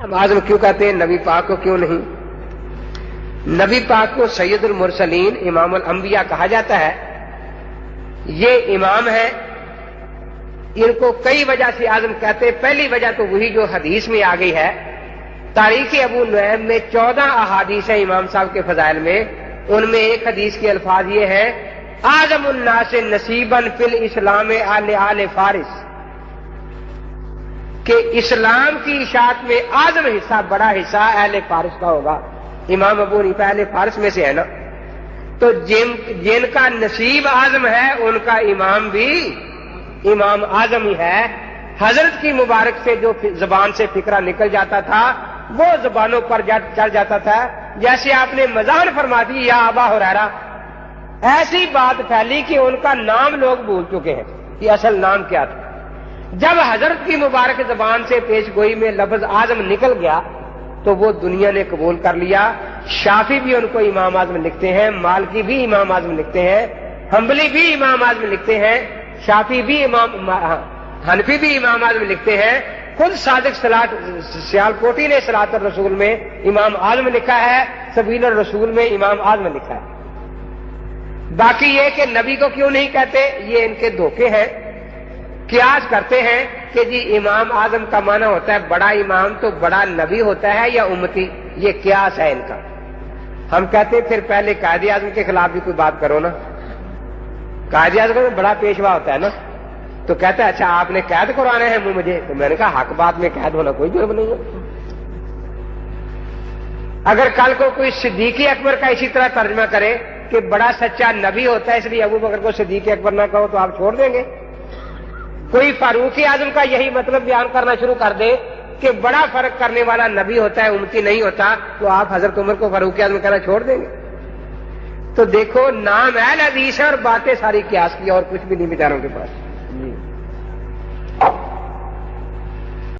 हम आजम क्यों कहते हैं, नबी पाक को क्यों नहीं? नबी पाक को सैयदुल मुरसलीन, इमामुल अंबिया कहा जाता है। ये इमाम है, इनको कई वजह से आजम कहते हैं। पहली वजह तो वही जो हदीस में आ गई है। तारीख अबू नुऐम में 14 अहादीस है इमाम साहब के फजाइल में। उनमें एक हदीस के अल्फाज ये है, आजमुन्नास नसीबन फिल इस्लाम आले फारिस, कि इस्लाम की इशाअत में आजम हिस्सा, बड़ा हिस्सा अहले फारिस का होगा। इमाम अबू हनीफा अहले फारिस में से है ना, तो जिनका नसीब आजम है उनका इमाम भी इमाम आजम ही है। हजरत की मुबारक से जो जबान से फिक्रा निकल जाता था वो जबानों पर चढ़ जाता था। जैसे आपने मजान फरमा दी या अबा हुरैरा, ऐसी बात फैली कि उनका नाम लोग भूल चुके हैं कि असल नाम क्या था। जब हजरत की मुबारक जबान से पेश गोई में लफ्ज आजम निकल गया तो वो दुनिया ने कबूल कर लिया। शाफी भी उनको इमाम आजम लिखते हैं, मालकी भी इमाम आजम लिखते हैं, हम्बली भी इमाम आजम लिखते हैं, शाफी भी हनफी भी इमाम आजम लिखते हैं। खुद सादिक सियालकोटी ने सलात रसूल में इमाम आजम लिखा है, सबील रसूल में इमाम आजम लिखा है। बाकी ये कि नबी को क्यों नहीं कहते, ये इनके धोखे हैं। कियास करते हैं कि जी इमाम आजम का माना होता है बड़ा इमाम, तो बड़ा नबी होता है या उम्मती, ये कियास है इनका। हम कहते फिर पहले कायदे आजम के खिलाफ भी कोई बात करो ना। कायदे आजम में बड़ा पेशवा होता है ना, तो कहते हैं अच्छा आपने कैद करवाना है मुझे, तो मैंने कहा हक बात में कैद होना कोई जुर्म नहीं है। अगर कल को कोई सिद्दीकी अकबर का इसी तरह तर्जमा करे कि बड़ा सच्चा नबी होता है इसलिए अबू बकर को सिद्दीकी अकबर ना कहो, तो आप छोड़ देंगे? कोई फारूकी आजम का यही मतलब बयान करना शुरू कर दे कि बड़ा फर्क करने वाला नबी होता है, उम्मती नहीं होता, तो आप हजरत उमर को फारूकी आजम कहना छोड़ देंगे? तो देखो, नाम अहल हदीस है और बातें सारी कियास की, और कुछ भी नहीं बेचारों के पास।